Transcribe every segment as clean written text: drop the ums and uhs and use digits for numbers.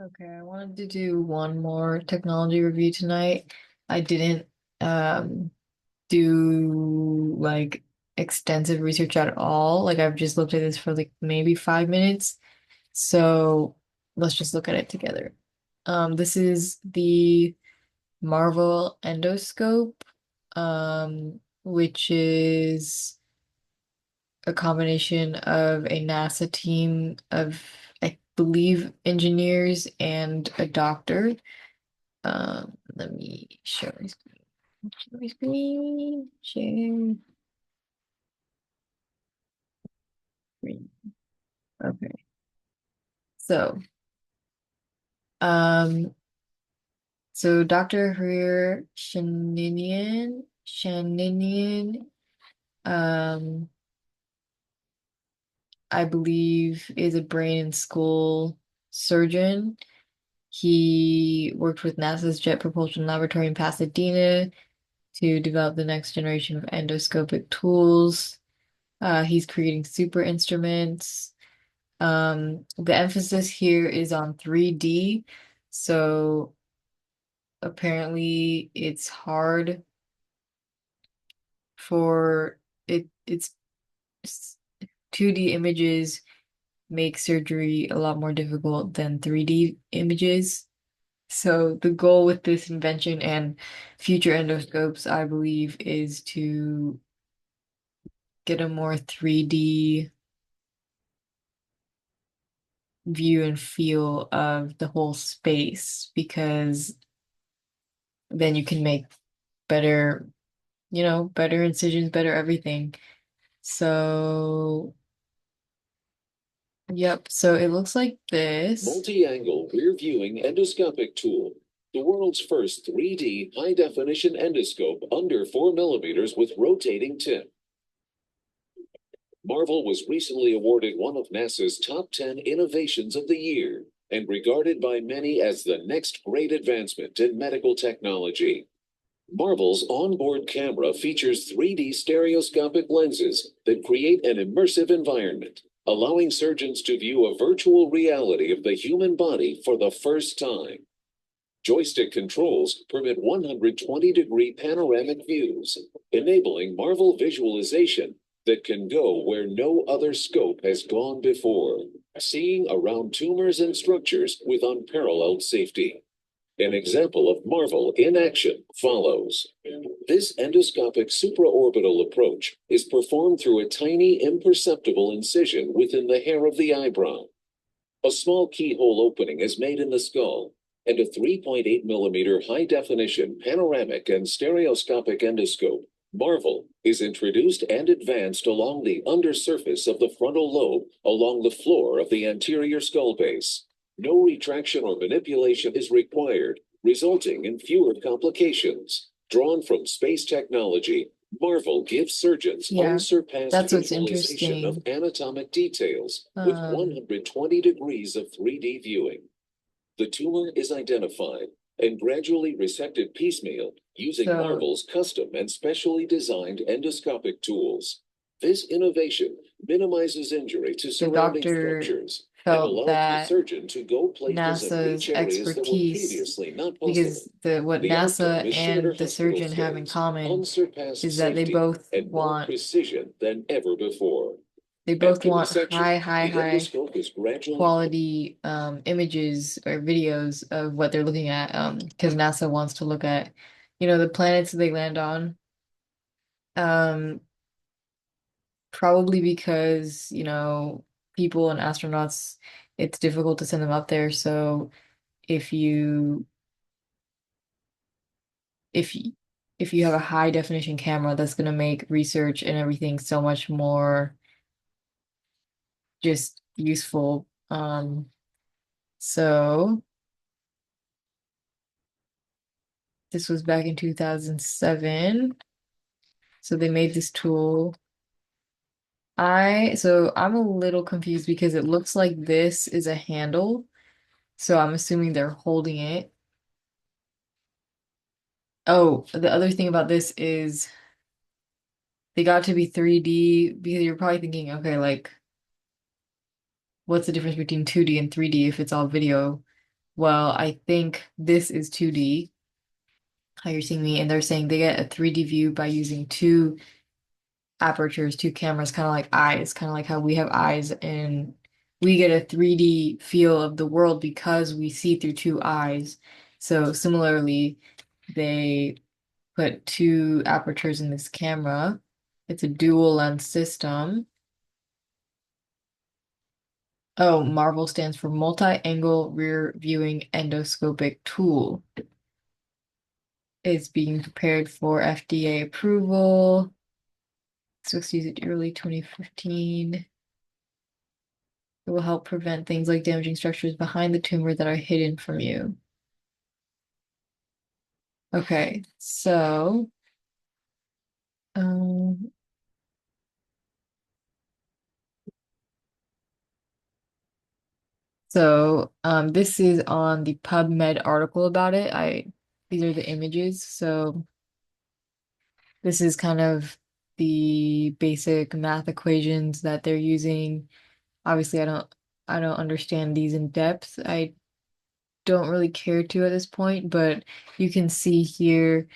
Okay, I wanted to do one more technology review tonight. I didn't do like extensive research at all. Like I've just looked at this for like maybe 5 minutes. So let's just look at it together. This is the Marvel Endoscope, which is a combination of a NASA team of, I believe, engineers and a doctor. Let me share my screen. Share my screen. Share screen. Okay. So, um, so Dr. Hrir Shaninian, um, I believe is a brain and skull surgeon. He worked with NASA's Jet Propulsion Laboratory in Pasadena to develop the next generation of endoscopic tools. He's creating super instruments. The emphasis here is on 3D. So apparently it's hard for it's 2D images make surgery a lot more difficult than 3D images. So the goal with this invention and future endoscopes, I believe, is to get a more 3D view and feel of the whole space because then you can make better, better incisions, better everything. So, yep. So it looks like this. Multi-angle rear-viewing endoscopic tool. The world's first 3D high-definition endoscope under 4 millimeters with rotating tip. Marvel was recently awarded one of NASA's top 10 innovations of the year and regarded by many as the next great advancement in medical technology. Marvel's onboard camera features 3D stereoscopic lenses that create an immersive environment, allowing surgeons to view a virtual reality of the human body for the first time. Joystick controls permit 120-degree panoramic views, enabling Marvel visualization that can go where no other scope has gone before, seeing around tumors and structures with unparalleled safety. An example of Marvel in action follows. This endoscopic supraorbital approach is performed through a tiny, imperceptible incision within the hair of the eyebrow. A small keyhole opening is made in the skull, and a 3.8 millimeter high definition panoramic and stereoscopic endoscope, Marvel, is introduced and advanced along the undersurface of the frontal lobe along the floor of the anterior skull base. No retraction or manipulation is required, resulting in fewer complications. Drawn from space technology, Marvel gives surgeons Yeah, unsurpassed that's what's visualization of interesting. anatomic details with Um, 120 degrees of 3D viewing. The tumor is identified and gradually resected piecemeal using so Marvel's custom and specially designed endoscopic tools. This innovation minimizes injury to the surrounding doctor structures and felt allows the that surgeon to go places and NASA's reach areas that were expertise, previously not possible. because the what The outcome NASA is shorter and the hospital surgeon have in stays, common unsurpassed is that safety, and more precision than ever before. they both After want resection, high the endoscope is gradually quality images or videos of what they're looking at because NASA wants to look at the planets they land on um probably because people and astronauts, it's difficult to send them up there, so if you if you if you have a high definition camera, that's going to make research and everything so much more just useful. So this was back in 2007. So they made this tool. I'm a little confused because it looks like this is a handle. So I'm assuming they're holding it. Oh, the other thing about this is they got to be 3D because you're probably thinking, okay, like what's the difference between 2D and 3D if it's all video? Well, I think this is 2D, how you're seeing me, and they're saying they get a 3D view by using two apertures, two cameras, kind of like eyes, kind of like how we have eyes and we get a 3D feel of the world because we see through two eyes. So similarly, they put two apertures in this camera. It's a dual lens system. Oh, Marvel stands for Multi-Angle Rear Viewing Endoscopic Tool. It's being prepared for FDA approval. Supposed to use it early 2015. It will help prevent things like damaging structures behind the tumor that are hidden from you. Okay, um, this is on the PubMed article about it. These are the images. So this is kind of the basic math equations that they're using. Obviously, I don't understand these in depth. I don't really care to at this point, but you can see here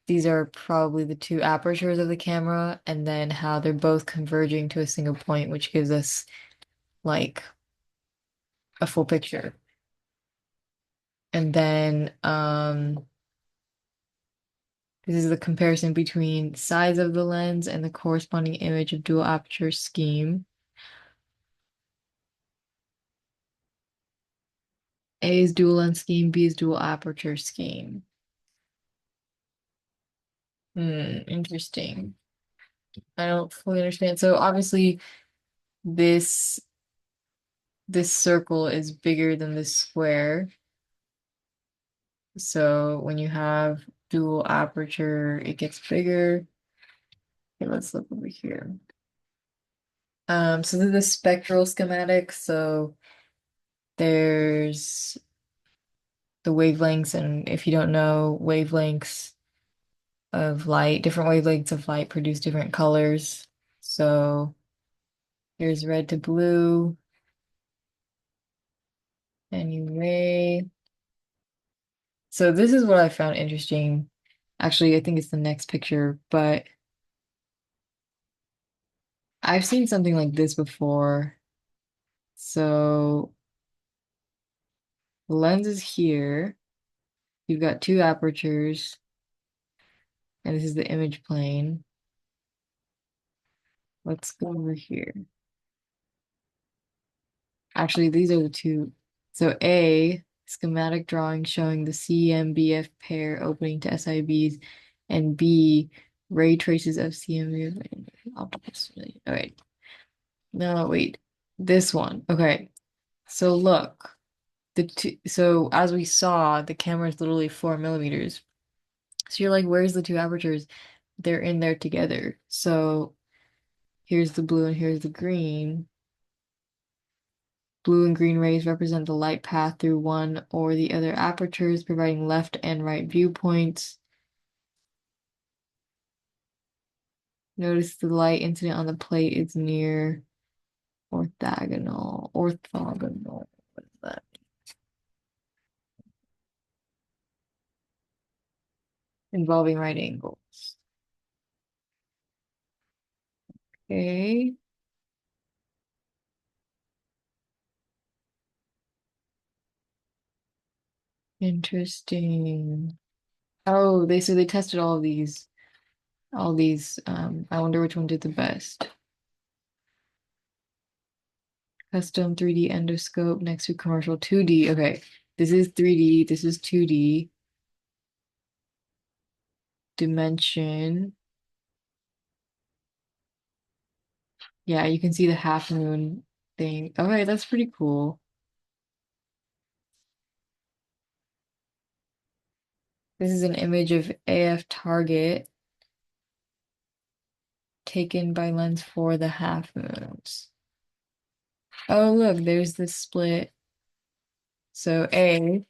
these are probably the two apertures of the camera, and then how they're both converging to a single point, which gives us like a full picture. And then this is the comparison between size of the lens and the corresponding image of dual aperture scheme. A is dual lens scheme, B is dual aperture scheme. Interesting. I don't fully understand. So obviously this this circle is bigger than this square. So when you have dual aperture, it gets bigger. Okay, let's look over here. So this is the spectral schematic. So there's the wavelengths, and if you don't know wavelengths of light, different wavelengths of light produce different colors. So here's red to blue, anyway. So this is what I found interesting. Actually, I think it's the next picture, but I've seen something like this before. So the lens is here. You've got two apertures, and this is the image plane. Let's go over here. Actually, these are the two. So A, schematic drawing showing the CMBF pair opening to SIBs, and B, ray traces of CMBF and optical simulation. All right. No, wait. This one. Okay. So look, so as we saw, the camera is literally 4 millimeters. So you're like, where's the two apertures? They're in there together. So here's the blue and here's the green. Blue and green rays represent the light path through one or the other apertures, providing left and right viewpoints. Notice the light incident on the plate is near orthogonal. Orthogonal. What is that? Involving right angles. Okay. Interesting. Oh, they tested all these. I wonder which one did the best. Custom 3D endoscope next to commercial 2D. Okay, this is 3D, this is 2D. Dimension. Yeah, you can see the half moon thing. Okay, that's pretty cool. This is an image of AF target taken by lens for the half moons. Oh, look, there's the split. So A,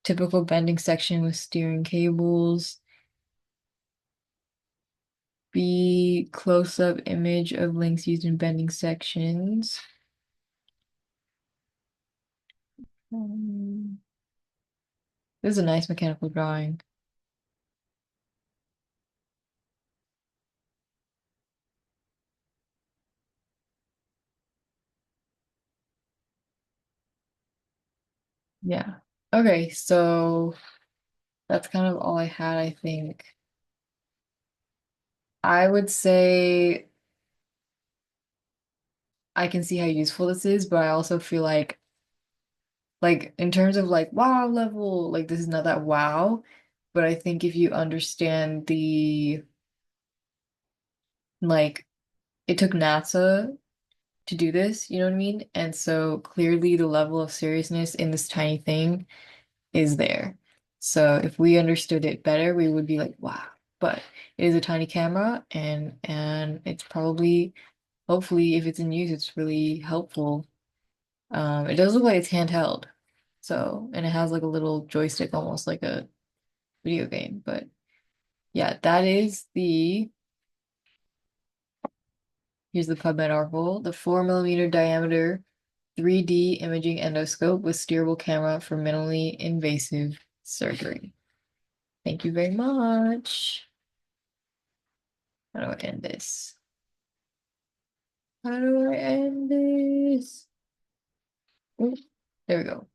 typical bending section with steering cables. B, close-up image of links used in bending sections. This is a nice mechanical drawing. Yeah. Okay, so that's kind of all I had, I think. I would say I can see how useful this is, but I also feel like in terms of like wow level, like this is not that wow. But I think if you understand the like it took NASA to do this, you know what I mean? And so clearly the level of seriousness in this tiny thing is there. So if we understood it better, we would be like, wow. But it is a tiny camera and it's probably hopefully if it's in use, it's really helpful. It does look like it's handheld. So, and it has like a little joystick, almost like a video game. But yeah, that is here's the PubMed article, the 4 millimeter diameter 3D imaging endoscope with steerable camera for minimally invasive surgery. Thank you very much. How do I end this? How do I end this? Ooh, there we go.